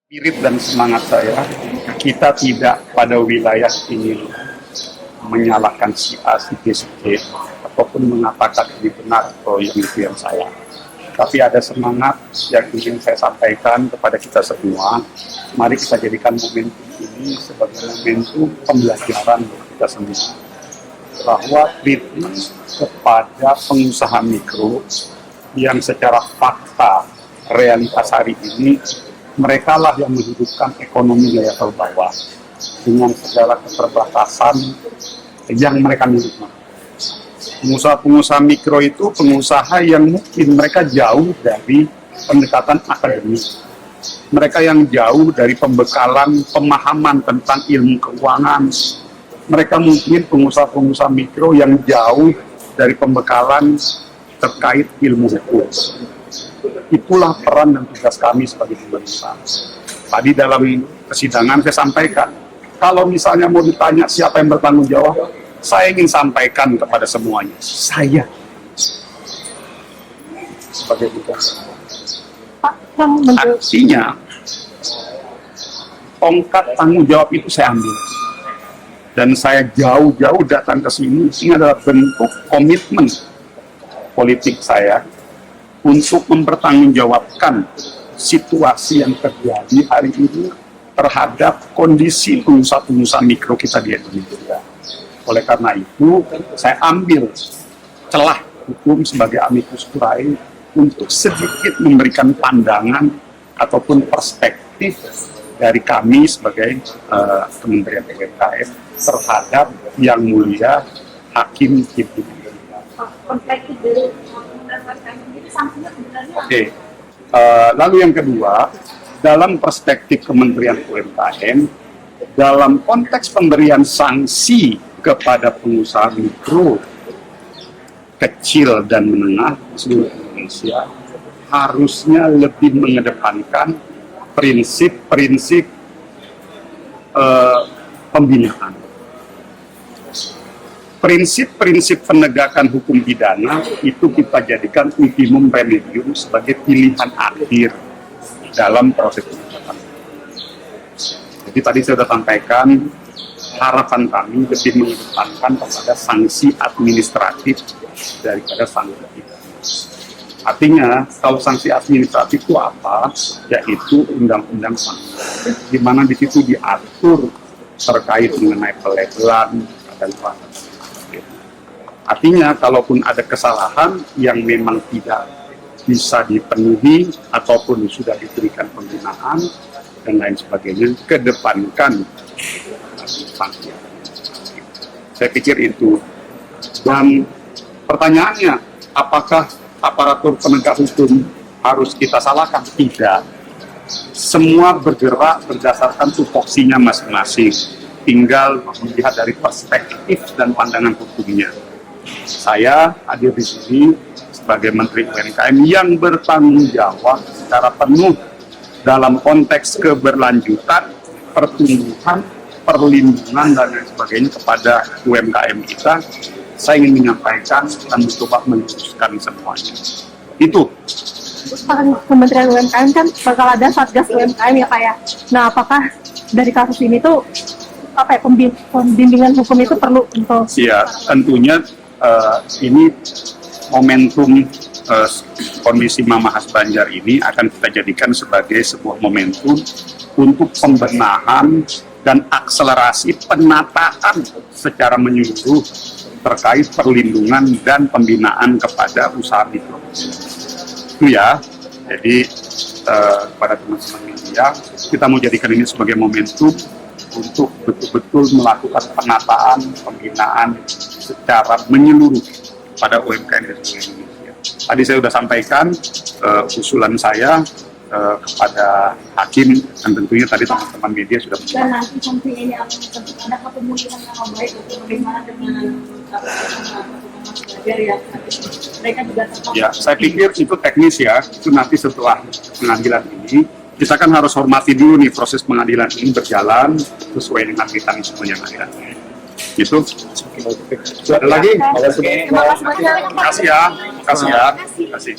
Spirit dan semangat saya, kita tidak pada wilayah ini menyalahkan si A, si B, si C, ataupun mengatakan ini benar atau yang itu yang salah. Tapi ada semangat yang ingin saya sampaikan kepada kita semua. Mari kita jadikan momentum ini sebagai momentum pembelajaran kita semua. Bahwa kritis kepada pengusaha mikro yang secara fakta realitas hari ini mereka lah yang menghidupkan ekonomi di level bawah dengan segala keterbatasan yang mereka miliki. Pengusaha-pengusaha mikro itu pengusaha yang mungkin mereka jauh dari pendekatan akademik. Mereka yang jauh dari pembekalan pemahaman tentang ilmu keuangan. Mereka mungkin pengusaha-pengusaha mikro yang jauh dari pembekalan terkait ilmu hukum. Itulah peran dan tugas kami sebagai pemerintah. Tadi dalam persidangan saya sampaikan, kalau misalnya mau ditanya siapa yang bertanggung jawab, saya ingin sampaikan kepada semuanya, saya sebagai tugas. Artinya, tongkat tanggung jawab itu saya ambil. Dan saya jauh-jauh datang ke sini, ini adalah bentuk komitmen politik saya untuk mempertanggungjawabkan situasi yang terjadi hari ini terhadap kondisi pengusaha-pengusaha mikro kita di Indonesia. Oleh karena itu, saya ambil celah hukum sebagai amicus curiae untuk sedikit memberikan pandangan ataupun perspektif dari kami sebagai Kementerian UMKM terhadap yang mulia Hakim Pimpinan. Perspektif dari sanksinya sebenarnya. Oke. Lalu yang kedua, dalam perspektif Kementerian UMKM, dalam konteks pemberian sanksi kepada pengusaha mikro, kecil dan menengah di seluruh Indonesia, harusnya lebih mengedepankan prinsip-prinsip pembinaan. Prinsip-prinsip penegakan hukum pidana itu kita jadikan ultimum remedium sebagai pilihan akhir dalam proses penegakan. Jadi tadi saya sudah sampaikan, harapan kami lebih mengedepankan kepada sanksi administratif daripada sanksi pidana. Artinya, kalau sanksi administratif itu apa? Yaitu undang-undang sanksi, di mana di situ diatur terkait mengenai pelabelan dan proses. Artinya, kalaupun ada kesalahan yang memang tidak bisa dipenuhi ataupun sudah diberikan pembinaan dan lain sebagainya, kedepankan sanksi. Saya pikir itu. Dan pertanyaannya, apakah aparatur penegak hukum harus kita salahkan? Tidak. Semua bergerak berdasarkan tupoksinya masing-masing. Tinggal melihat dari perspektif dan pandangan hukumnya. Saya hadir di sini sebagai Menteri UMKM yang bertanggung jawab secara penuh dalam konteks keberlanjutan, pertumbuhan, perlindungan, dan lain sebagainya kepada UMKM kita. Saya ingin menyampaikan dan mencoba meluruskan semuanya. Itu. Kementerian UMKM kan bakal ada Satgas UMKM ya Pak ya. Nah, apakah dari kasus ini tuh pembimbingan hukum itu perlu untuk? Ya, tentunya ini momentum kondisi Mamahas Banjar ini akan kita jadikan sebagai sebuah momentum untuk pembenahan dan akselerasi penataan secara menyeluruh terkait perlindungan dan pembinaan kepada usaha mikro. Itu ya, jadi kepada teman-teman media, kita mau jadikan ini sebagai momentum untuk betul-betul melakukan penataan, pembinaan secara menyeluruh pada UMKM di seluruh Indonesia. Tadi saya sudah sampaikan usulan saya kepada hakim, dan tentunya tadi teman-teman media sudah. Dan nanti sanksi ini akan ada kepemulihan yang baik untuk bagaimana dengan belajar ya. Mereka juga tetap. Ya, saya pikir itu teknis ya. Itu nanti setelah pengadilan ini. Kita kan harus hormati dulu nih proses pengadilan ini berjalan sesuai dengan mekanisme yang ada. Gitu. Ada lagi? Terima kasih ya. Terima kasih ya. Terima kasih.